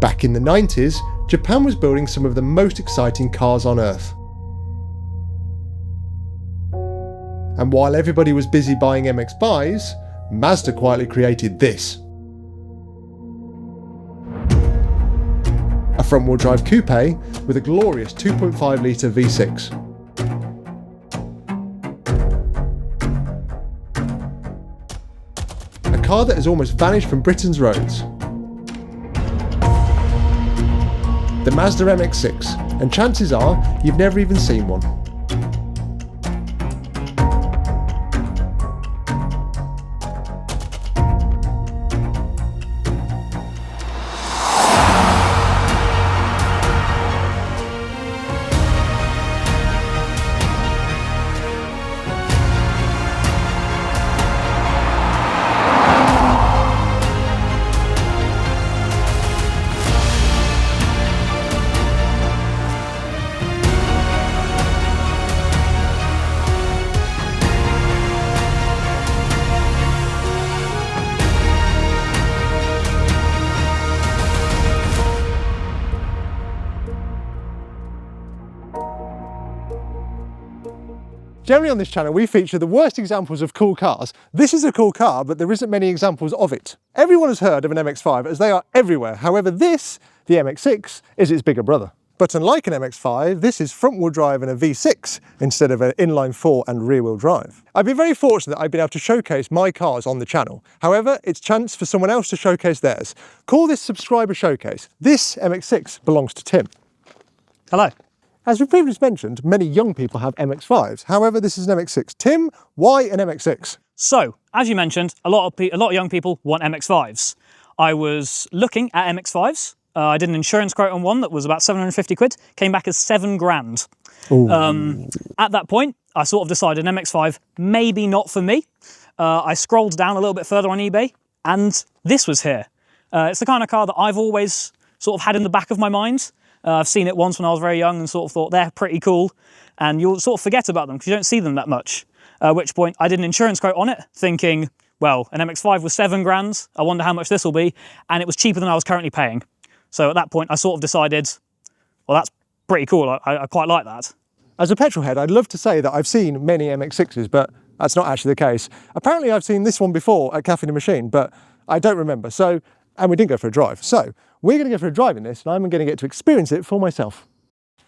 Back in the 90s, Japan was building some of the most exciting cars on earth. And while everybody was busy buying MX-5s, Mazda quietly created this. A front-wheel drive coupe with a glorious 2.5 litre V6. A car that has almost vanished from Britain's roads. The Mazda MX6, and chances are you've never even seen one. Generally on this channel we feature the worst examples of cool cars. This is a cool car, but there isn't many examples of it. Everyone has heard of an MX-5 as they are everywhere. However, this, the MX-6, is its bigger brother. But unlike an MX-5, this is front-wheel drive and a V6 instead of an inline-4 and rear-wheel drive. I've been very fortunate that I've been able to showcase my cars on the channel. However, it's chance for someone else to showcase theirs. Call this subscriber showcase. This MX-6 belongs to Tim. Hello. As we previously mentioned, many young people have MX-5s. However, this is an MX-6. Tim, why an MX-6? So, as you mentioned, a lot of young people want MX-5s. I was looking at MX-5s. I did an insurance quote on one that was about 750 quid, came back as 7 grand. At that point, I sort of decided an MX-5, maybe not for me. I scrolled down a little bit further on eBay, and this was here. It's the kind of car that I've always sort of had in the back of my mind. I've seen it once when I was very young and sort of thought they're pretty cool, and you'll sort of forget about them because you don't see them that much. At which point I did an insurance quote on it thinking, well, an MX-5 was 7 grand, I wonder how much this will be, and it was cheaper than I was currently paying. So at that point I sort of decided, well, that's pretty cool, I quite like that. As a petrol head, I'd love to say that I've seen many MX-6s, but that's not actually the case. Apparently I've seen this one before at Cafe and Machine, but I don't remember. And we didn't go for a drive. So we're going to go for a drive in this, and I'm going to get to experience it for myself.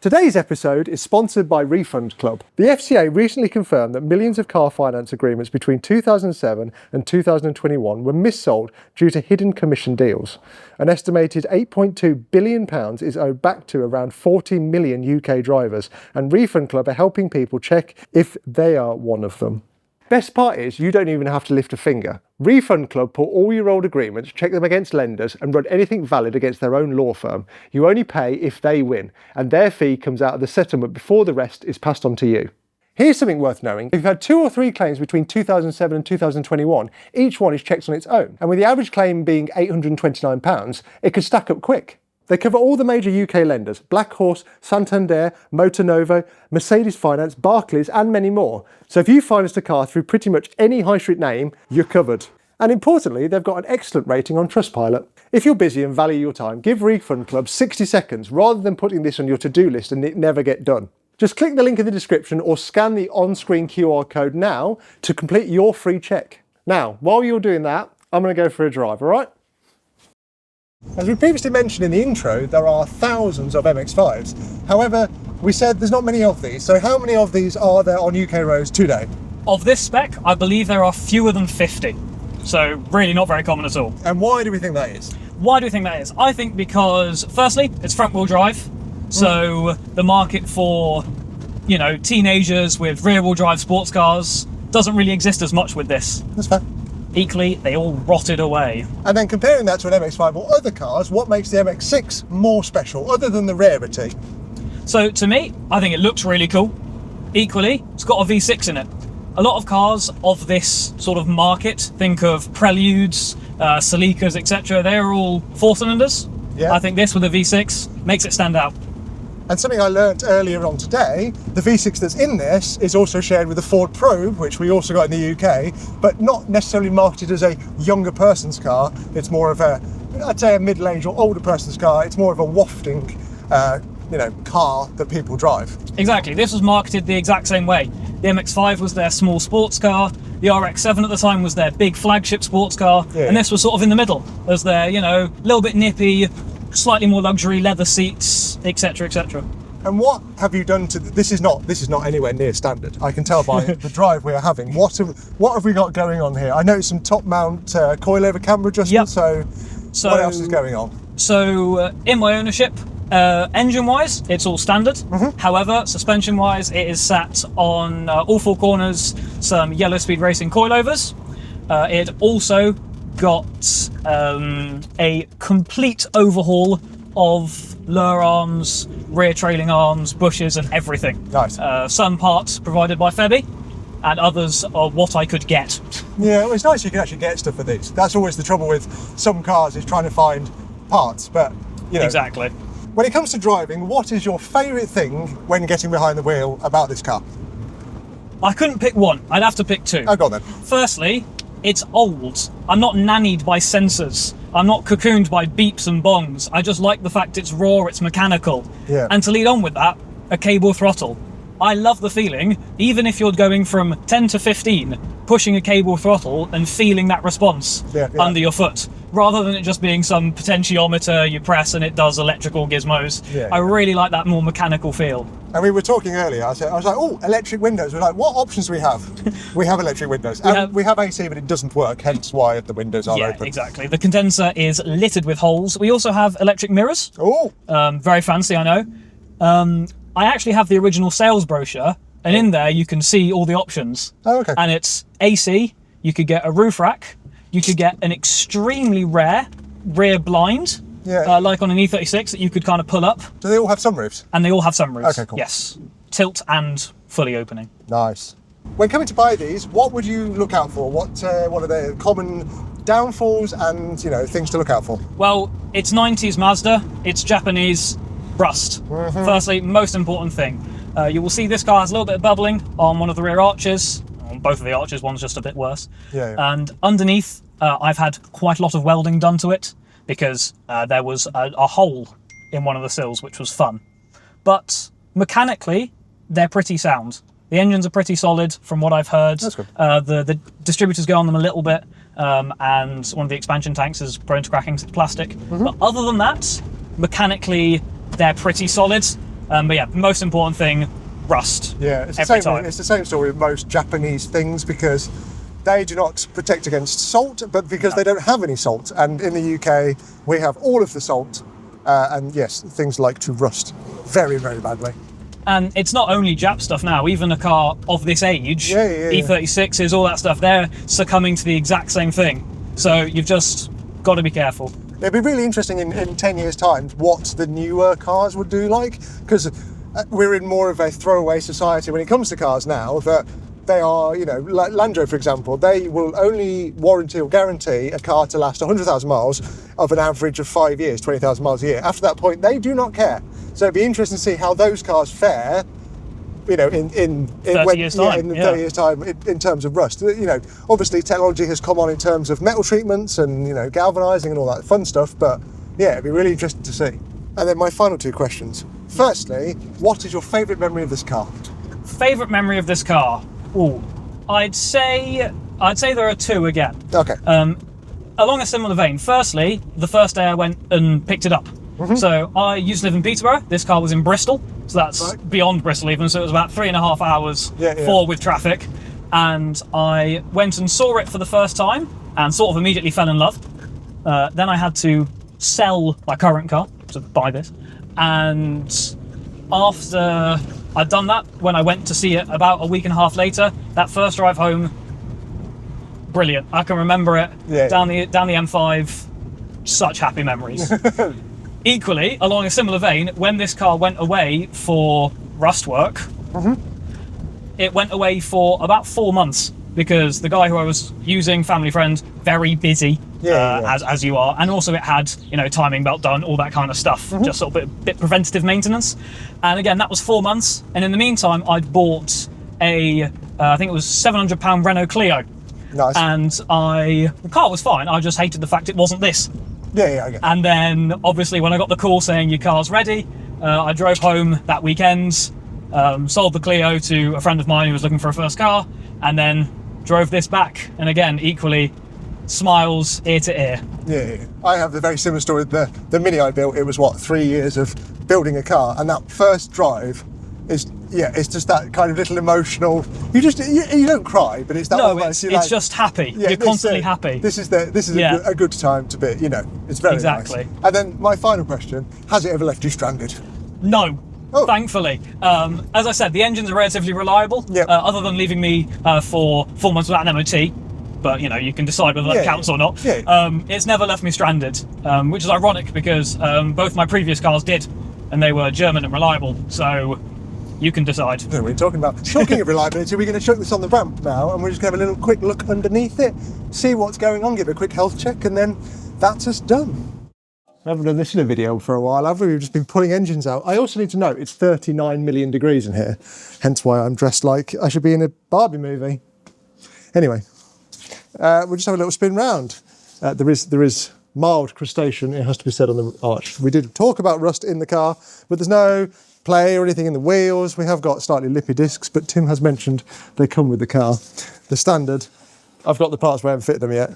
Today's episode is sponsored by Refund Club. The FCA recently confirmed that millions of car finance agreements between 2007 and 2021 were missold due to hidden commission deals. An estimated £8.2 billion is owed back to around 40 million UK drivers, and Refund Club are helping people check if they are one of them. Best part is you don't even have to lift a finger. Refund Club pull all your old agreements, check them against lenders and run anything valid against their own law firm. You only pay if they win, and their fee comes out of the settlement before the rest is passed on to you. Here's something worth knowing. If you've had 2 or 3 claims between 2007 and 2021, each one is checked on its own. And with the average claim being £829, it could stack up quick. They cover all the major UK lenders: Black Horse, Santander, Motor Novo, Mercedes Finance, Barclays and many more. So if you finance a car through pretty much any high street name, you're covered. And importantly, they've got an excellent rating on Trustpilot. If you're busy and value your time, give Refund Club 60 seconds rather than putting this on your to-do list and it never get done. Just click the link in the description or scan the on-screen QR code now to complete your free check. Now, while you're doing that, I'm going to go for a drive, all right? As we previously mentioned in the intro, there are thousands of MX-5s. However, we said there's not many of these. So how many of these are there on UK roads today? Of this spec, I believe there are fewer than 50. So really not very common at all. And why do we think that is? Why do we think that is? I think because, firstly, it's front-wheel drive. So the market for, you know, teenagers with rear-wheel drive sports cars doesn't really exist as much with this. That's fair. Equally, they all rotted away. And then comparing that to an MX-5 or other cars, what makes the MX-6 more special, other than the rarity? So to me, I think it looks really cool. Equally, it's got a V6 in it. A lot of cars of this sort of market, think of Preludes, Celicas, etc., they're all 4-cylinders. Yeah. I think this with a V6 makes it stand out. And something I learnt earlier on today, the V6 that's in this is also shared with the Ford Probe, which we also got in the UK, but not necessarily marketed as a younger person's car. It's more of a I'd say a middle-aged or older person's car. It's more of a wafting, car that people drive. Exactly. This was marketed the exact same way. The MX-5 was their small sports car. The RX-7 at the time was their big flagship sports car, and this was sort of in the middle as their, little bit nippy, slightly more luxury leather seats, etc., etc. And what have you done to this? Is not anywhere near standard. I can tell by the drive we are having. What have we got going on here? I noticed some top mount coilover camber adjustments. Yep. So what else is going on? So in my ownership, engine-wise, it's all standard. However, suspension-wise, it is sat on all four corners, some yellow speed racing coilovers. It also got a complete overhaul of lure arms, rear trailing arms, bushes, and everything. Nice. Some parts provided by Febby, and others are what I could get. Yeah, well, it's nice you can actually get stuff for these. That's always the trouble with some cars, is trying to find parts. But Exactly. When it comes to driving, what is your favourite thing when getting behind the wheel about this car? I couldn't pick one. I'd have to pick two. Oh, go on then. Firstly, it's old. I'm not nannied by sensors. I'm not cocooned by beeps and bongs. I just like the fact it's raw, it's mechanical. Yeah. And to lead on with that, a cable throttle. I love the feeling, even if you're going from 10 to 15, pushing a cable throttle and feeling that response under your foot, rather than it just being some potentiometer you press and it does electrical gizmos. I really like that more mechanical feel. And we were talking earlier, I was like, oh, electric windows. We're like, what options do we have? We have electric windows. We have AC, but it doesn't work, hence why the windows are open. Yeah, exactly. The condenser is littered with holes. We also have electric mirrors. Oh! Very fancy, I know. I actually have the original sales brochure, and in there you can see all the options. Oh, okay. And it's AC, you could get a roof rack, you could get an extremely rare rear blind, like on an E36 that you could kind of pull up. Do they all have sunroofs? And they all have sunroofs. Okay, cool. Yes. Tilt and fully opening. Nice. When coming to buy these, what would you look out for? What are the common downfalls and things to look out for? Well, it's 90s Mazda, it's Japanese, rust. Firstly, most important thing. You will see this car has a little bit of bubbling on one of the rear arches. On both of the arches, one's just a bit worse. And underneath, I've had quite a lot of welding done to it because there was a hole in one of the sills, which was fun. But mechanically, they're pretty sound. The engines are pretty solid from what I've heard. That's good. The distributors go on them a little bit, and one of the expansion tanks is prone to cracking, 'cause it's plastic. But other than that, mechanically, they're pretty solid. But yeah, most important thing, rust. Yeah, it's the same story with most Japanese things, because they do not protect against salt, but because they don't have any salt. And in the UK, we have all of the salt. And yes, things like to rust very, very badly. And it's not only Jap stuff now, even a car of this age, E36s, all that stuff, they're succumbing to the exact same thing. So you've just got to be careful. It'd be really interesting in 10 years' time what the newer cars would do like, because we're in more of a throwaway society when it comes to cars now, that they are, like Land Rover, for example, they will only warranty or guarantee a car to last 100,000 miles of an average of 5 years, 20,000 miles a year. After that point, they do not care. So it'd be interesting to see how those cars fare, in 30 years time. 30 years time in terms of rust. Obviously technology has come on in terms of metal treatments and, galvanizing and all that fun stuff, but yeah, it'd be really interesting to see. And then my final two questions. Firstly, what is your favourite memory of this car? Favourite memory of this car? Ooh, I'd say there are two again. Okay. Along a similar vein. Firstly, the first day I went and picked it up. So I used to live in Peterborough. This car was in Bristol, so that's beyond Bristol even. So it was about 3.5 hours, 4 with traffic. And I went and saw it for the first time and sort of immediately fell in love. Then I had to sell my current car to buy this. And after I'd done that, when I went to see it about a week and a half later, that first drive home, brilliant. I can remember it down the M5, such happy memories. Equally, along a similar vein, when this car went away for rust work, it went away for about 4 months because the guy who I was using, family friend, very busy, as you are, and also it had, timing belt done, all that kind of stuff, just sort of a bit preventative maintenance. And again, that was 4 months. And in the meantime, I'd bought I think it was £700 Renault Clio. Nice. And the car was fine. I just hated the fact it wasn't this. Yeah, I get it. And then obviously when I got the call saying your car's ready, I drove home that weekend, sold the Clio to a friend of mine who was looking for a first car, and then drove this back. And again, equally, smiles ear to ear. Yeah. I have the very similar story. The Mini I built, it was 3 years of building a car, and that first drive is, it's just that kind of little emotional. You don't cry, but it's that. No, almost, it's just happy. You're constantly happy. This is a good time to be. It's very exactly. nice. And then my final question: has it ever left you stranded? No. Oh. Thankfully. As I said, the engines are relatively reliable, Yep. other than leaving me for 4 months without an MOT. But you can decide whether that counts or not. Yeah. It's never left me stranded, which is ironic because both my previous cars did, and they were German and reliable. So you can decide. What are we talking about? Talking of reliability, we're going to chuck this on the ramp now, and we're just going to have a little quick look underneath it, see what's going on, give it a quick health check, and then that's us done. I haven't done this in a video for a while, have we? We've just been pulling engines out. I also need to note it's 39 million degrees in here, hence why I'm dressed like I should be in a Barbie movie. Anyway, we'll just have a little spin round. There is mild crustacean, it has to be said, on the arch. We did talk about rust in the car, but there's no play or anything in the wheels. We have got slightly lippy discs, but Tim has mentioned they come with the car. The standard. I've got the parts where I haven't fitted them yet.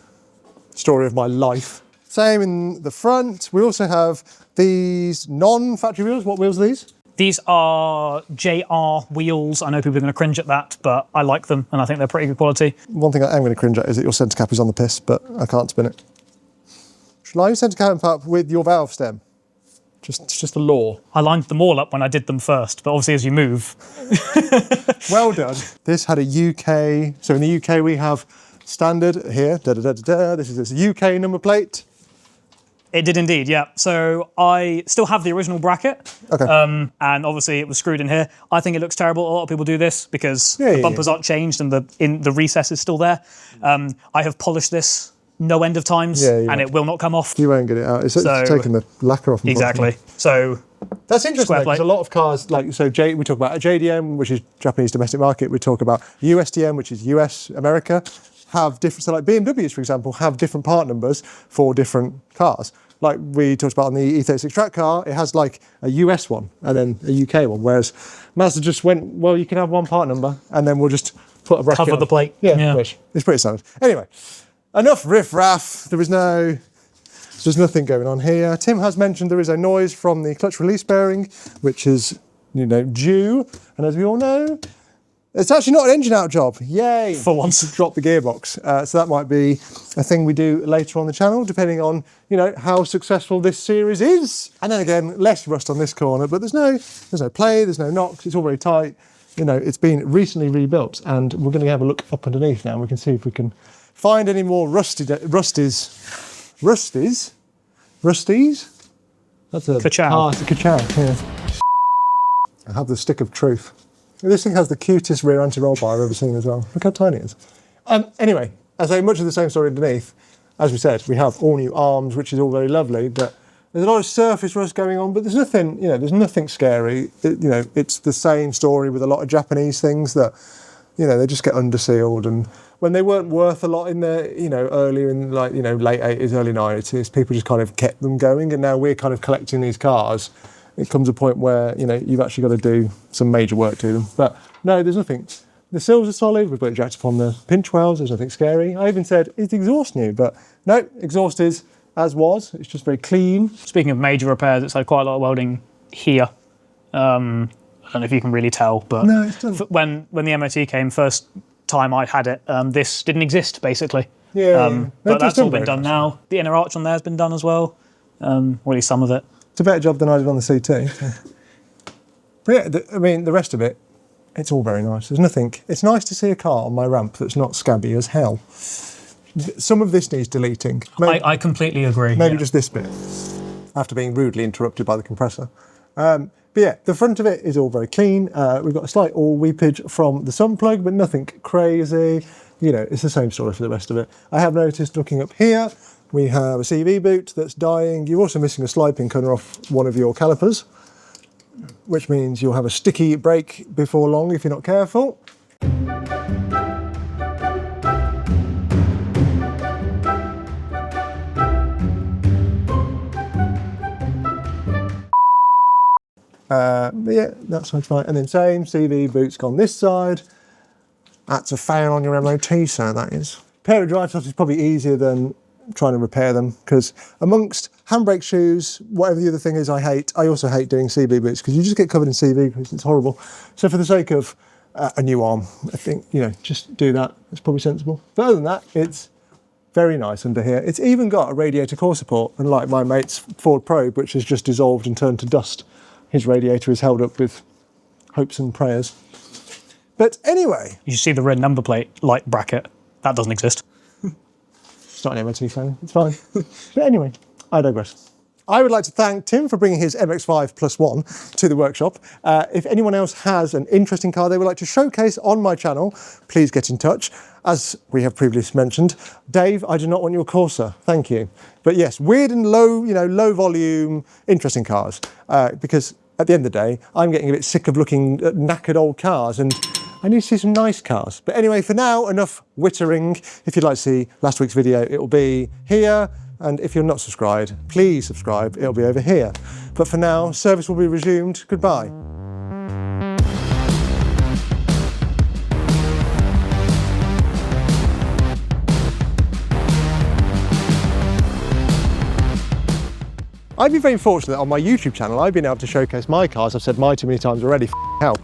Story of my life. Same in the front. We also have these non-factory wheels. What wheels are these? These are JR wheels. I know people are going to cringe at that, but I like them and I think they're pretty good quality. One thing I am going to cringe at is that your centre cap is on the piss, but I can't spin it. Shall I centre cap up with your valve stem? It's just a law. I lined them all up when I did them first, but obviously as you move. Well done. This had a UK, so in the UK we have standard here, this is this UK number plate. It did indeed, yeah. So I still have the original bracket, Okay. and obviously it was screwed in here. I think it looks terrible. A lot of people do this because the bumpers aren't changed and the recess is still there. I have polished this no end of times, and it will not come off. You won't get it out. It's taking the lacquer off. Exactly. So that's interesting because a lot of cars, we talk about a JDM, which is Japanese domestic market. We talk about USDM, which is US America, have different. So like BMWs, for example, have different part numbers for different cars. Like we talked about on the E36 track car, it has like a US one and then a UK one, whereas Mazda just went, well, you can have one part number and then we'll just put a bracket cover the plate. Yeah. Which is pretty standard. Anyway, enough riff-raff. There's nothing going on here. Tim has mentioned there is a noise from the clutch release bearing, which is, due. And as we all know, it's actually not an engine out job. Yay! For once. Drop the gearbox. So that might be a thing we do later on the channel, depending on, how successful this series is. And then again, less rust on this corner, but there's no play, there's no knocks, it's all very tight. It's been recently rebuilt, and we're going to have a look up underneath now, and we can see if we can find any more rusties? That's a ka-chow. It's a ka-chow, yeah. I have the stick of truth. This thing has the cutest rear anti-roll bar I've ever seen as well. Look how tiny it is. Anyway, I say much of the same story underneath. As we said, we have all new arms, which is all very lovely, but there's a lot of surface rust going on, but there's nothing, there's nothing scary. It's the same story with a lot of Japanese things that, they just get undersealed, and when they weren't worth a lot in the, earlier in late 80s, early 90s, people just kind of kept them going, and now we're kind of collecting these cars. It comes a point where, you've actually got to do some major work to them. But no, there's nothing. The sills are solid, we've got it jacked upon the pinch wells, there's nothing scary. I even said, is the exhaust new? But no, exhaust is as was, it's just very clean. Speaking of major repairs, it's had quite a lot of welding here. I don't know if you can really tell, but no, it's done. When the MOT came, first time I had it, this didn't exist, basically. Yeah. But that's all been done now. The inner arch on there has been done as well, or at least some of it. It's a better job than I did on the CT. But yeah, the rest of it, it's all very nice. There's nothing. It's nice to see a car on my ramp that's not scabby as hell. Some of this needs deleting. I completely agree. Maybe just this bit, after being rudely interrupted by the compressor. But yeah, the front of it is all very clean. We've got a slight oil weepage from the sun plug, but nothing crazy. It's the same story for the rest of it. I have noticed looking up here, we have a CV boot that's dying. You're also missing a slide pin corner off one of your calipers, which means you'll have a sticky brake before long if you're not careful. But yeah, that side's fine. And then same, CV boots gone this side. That's a fail on your MOT, sir, that is. Pair of drive shafts is probably easier than trying to repair them, because amongst handbrake shoes, whatever the other thing is I hate, I also hate doing CV boots, because you just get covered in CV, because it's horrible. So for the sake of a new arm, I think, you know, just do that. It's probably sensible. But other than that, it's very nice under here. It's even got a radiator core support, unlike my mate's Ford Probe, which has just dissolved and turned to dust. His radiator is held up with hopes and prayers. But anyway. You see the red number plate light bracket? That doesn't exist. It's not an MOT phone, it's fine. But anyway, I digress. I would like to thank Tim for bringing his MX-5 Plus One to the workshop. If anyone else has an interesting car they would like to showcase on my channel, please get in touch. As we have previously mentioned, Dave, I do not want your Corsa, thank you. But yes, weird and low, you know, low volume, interesting cars. Because at the end of the day, I'm getting a bit sick of looking at knackered old cars, and I need to see some nice cars. But anyway, for now, enough wittering. If you'd like to see last week's video, it will be here. And if you're not subscribed, please subscribe. It'll be over here. But for now, service will be resumed. Goodbye. I've been very fortunate that on my YouTube channel, I've been able to showcase my cars. I've said my too many times already, hell.